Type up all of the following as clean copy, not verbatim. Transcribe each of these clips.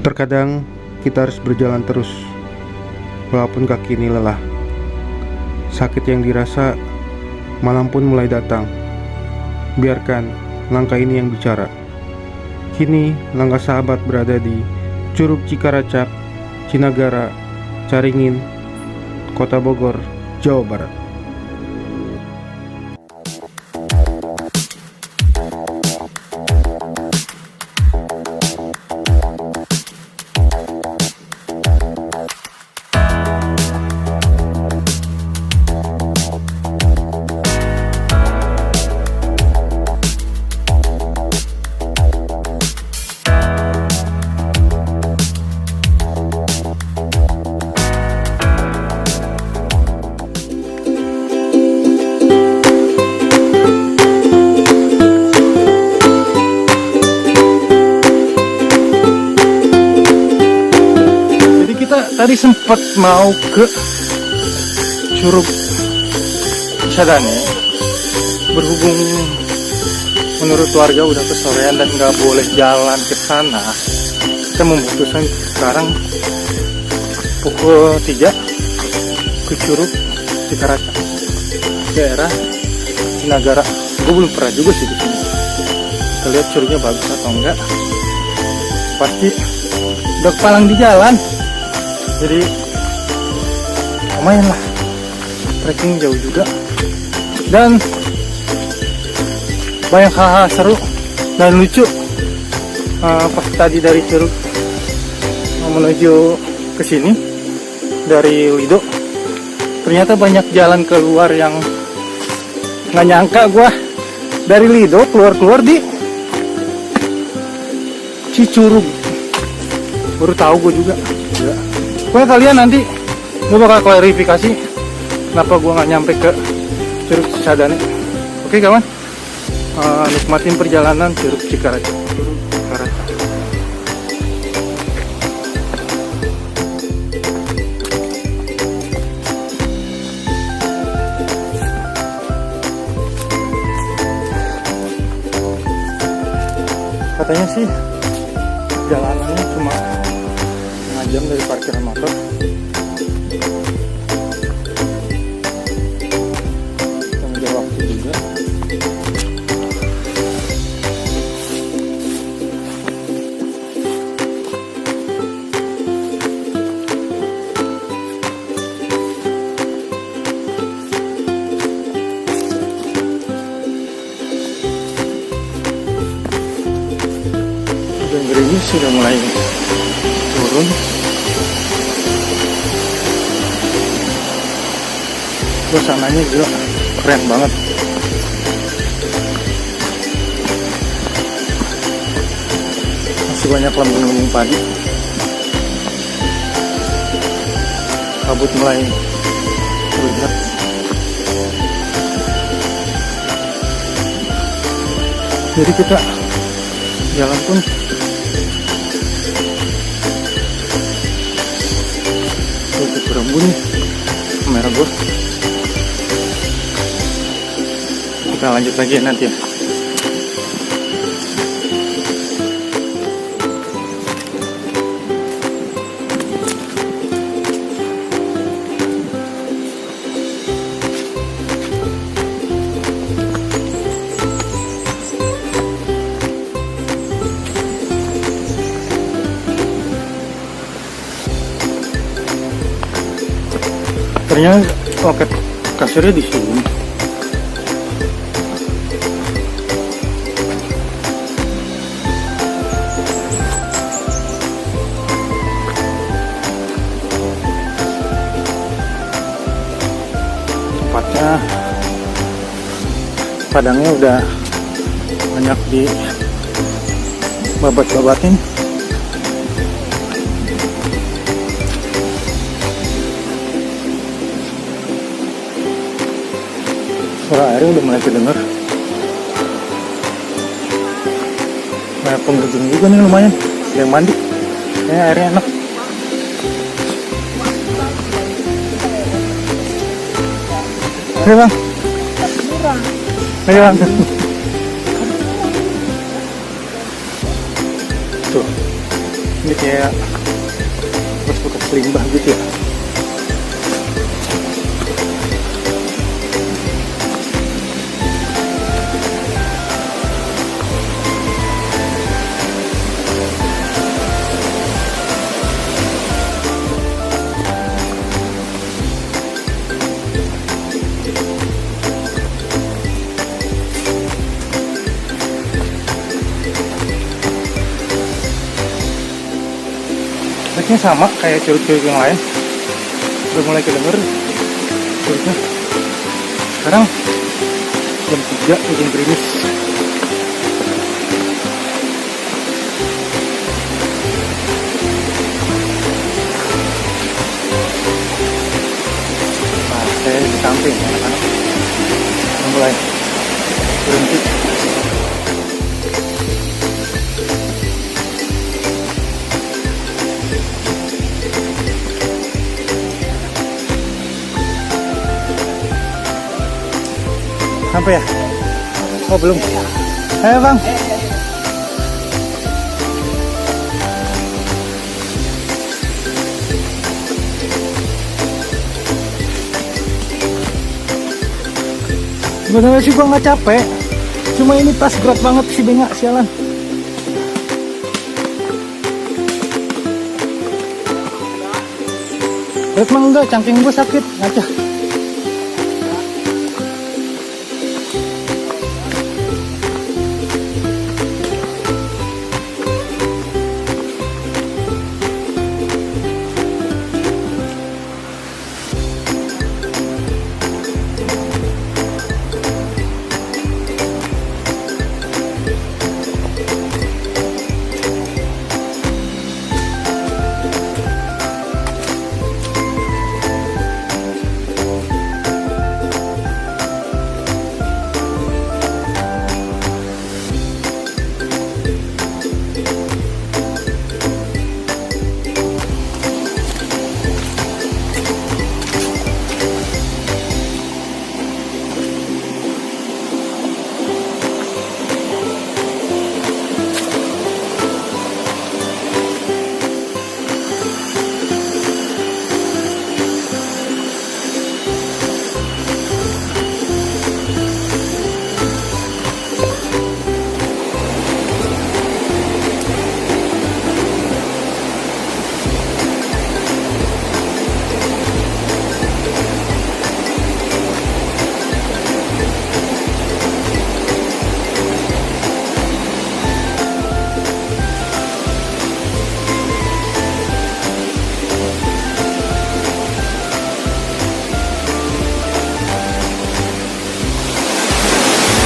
Terkadang kita harus berjalan terus, walaupun kaki ini lelah. Sakit yang dirasa, malam pun mulai datang. Biarkan langkah ini yang bicara. Kini langkah sahabat berada di Curug Cikaracak, Cinagara, Caringin, Kota Bogor, Jawa Barat. Tadi sempat mau ke Curug Cisadane, berhubung menurut warga udah kesorean dan nggak boleh jalan ke sana, kita memutuskan sekarang pukul 3 ke Curug Cikaracak, daerah Cinagara. Gue belum pernah juga sih di sini. Kita lihat curugnya bagus atau enggak. Pasti udah kepalang di jalan. Jadi lumayan lah, trekking jauh juga, dan banyak hal-hal seru dan lucu. Pas tadi dari Curug menuju ke sini dari Lido, ternyata banyak jalan keluar yang nggak nyangka gua dari Lido keluar di Cicurug. Baru tahu gue juga. Pokoknya kalian nanti gue bakal klarifikasi kenapa gue nggak nyampe ke Curug Cisadane. Oke kawan, nikmatin perjalanan Curug Cikaracak. Katanya sih jalanannya cuma setengah jam dari parkiran motor. Tengah waktu juga. Dan gerimis sudah mulai turun. Suasananya gila, keren banget. Masih banyak lembung-lembung padi. Kabut mulai terlihat. Jadi kita jalan pun cukup berembun nih kamera gue. Kita lanjut lagi ya nanti ya. Ternyata loket kasirnya di sini. Tempatnya padangnya udah banyak di babat-babatin. Suara airnya udah mulai kedenger. Banyak pengunjung juga nih, lumayan. Ada yang mandi. Kayaknya airnya enak. Ayo bang. Ayo bang. Tuh. Ini kayak bekas limbah gitu ya. Efeknya sama kayak curug-curug yang lain. Udah mulai kedenger curugnya. Sekarang jam 3 hujan gerimis. Nah, saya di samping anak-anak udah mulai berhenti. Sampai ya? Oh belum. Ayo bang. Sebenarnya sih gua nggak capek. Cuma ini tas berat banget si bengak sialan. Berat mah enggak, cangking gua sakit aja.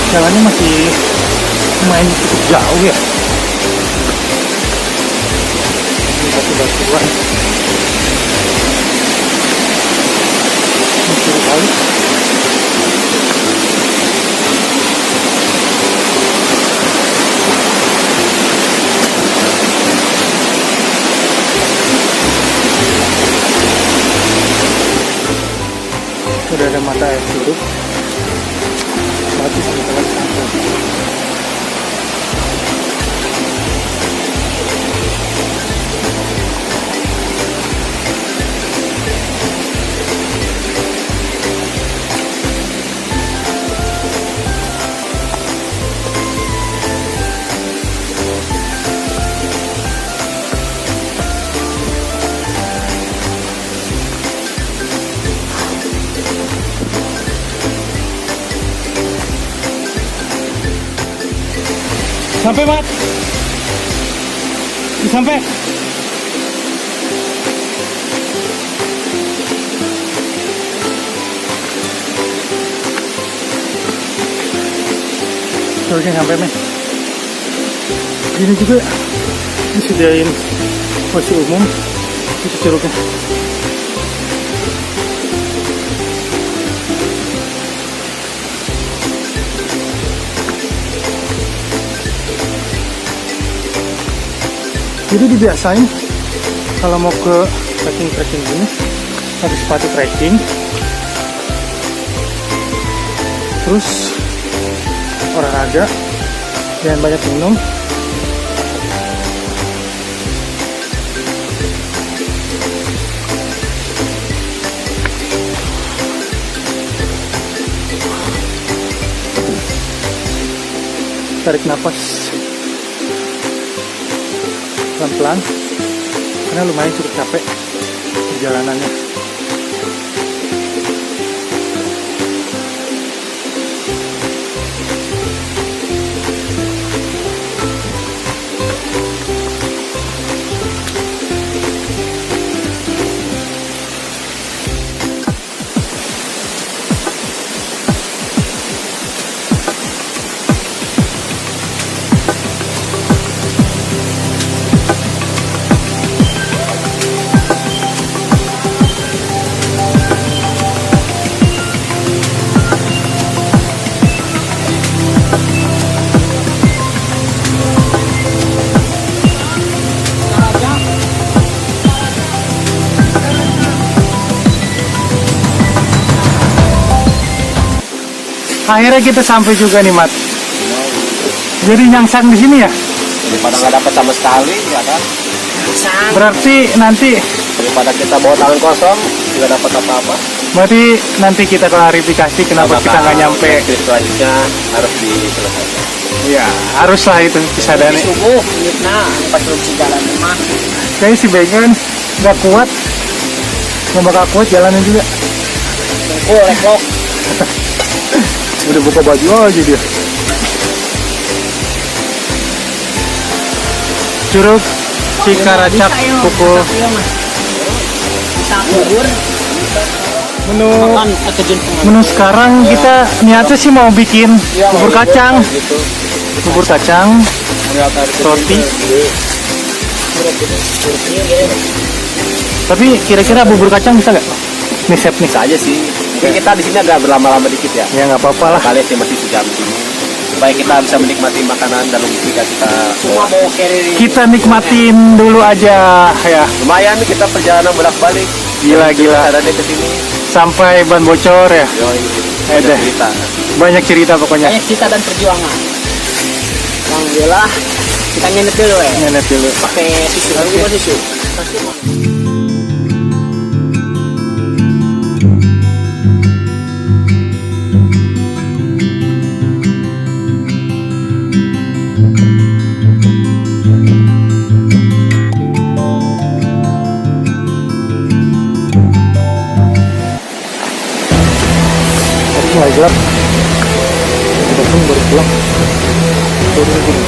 Jalannya masih lumayan cukup jauh ya. Ini batu-batuan. Ini seru kali. Sudah ada mata air curug. Bagus nih kalau sampai. Sampai Mat, sampai. Curugnya sampai men. Ini juga disediain posisi umum itu curugnya. Jadi dibiasain kalau mau ke trekking gini pakai sepatu trekking, terus olahraga, jangan banyak minum, tarik nafas pelan-pelan karena lumayan cukup capek perjalanannya. Akhirnya kita sampai juga nih, Mat. Jadi nyangsang di sini ya? Daripada nggak dapat sama sekali, ya kan? Berarti nanti, Daripada kita bawa tangan kosong, tidak dapat apa-apa. berarti nanti kita klarifikasi kenapa kita nggak nyampe. Trip selanjutnya harus diselesaikan. Ya, haruslah itu kesadarannya. subuh nah pas belum jalan mah Kayaknya si Bengen nggak kuat, nggak bakal kuat jalanin juga. oh leklok Udah buka baju aja dia. Curug Cikaracak pukul bisa bubur menu makan terjun menu sekarang kita niatnya sih mau bikin bubur kacang, bubur kacang, roti. Tapi kira-kira bubur kacang bisa nggak? Nih chef nih. Bisa aja sih. Mungkin kita di sini agak berlama-lama dikit ya. Ya nggak apa-apa lah. Kali sih masih sejam sini. Supaya kita bisa menikmati makanan dan logistika kita. semua bawa carry Kita nikmatin dulu aja ya. Lumayan nih kita perjalanan bolak-balik. Gila-gila. Ada deh ke sini. Sampai ban bocor ya. Yoi. Ada. Cerita. Banyak cerita pokoknya. banyak cita dan perjuangan. Alhamdulillah kita nyenet dulu ya Nenet dulu. pakai susu bukan susu pasti mau Tadi mulai gelap. Kita pun baru pulang. Turun gini.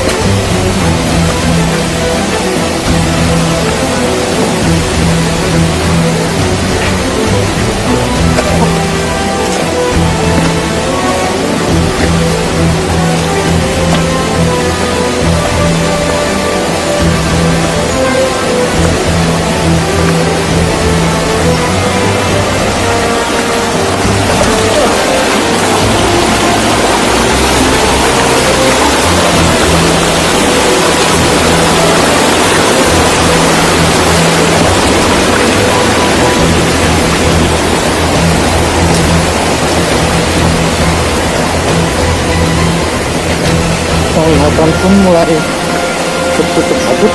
Penglihatan pun mulai tertutup kabut.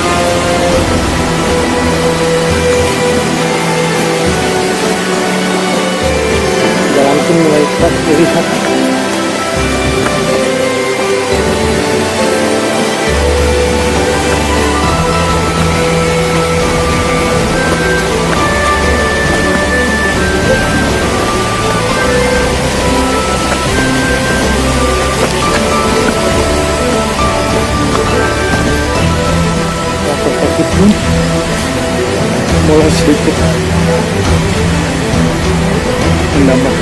Jalan pun mulai tak terlihat. Rasa sakit pun mulai sedikit menambah.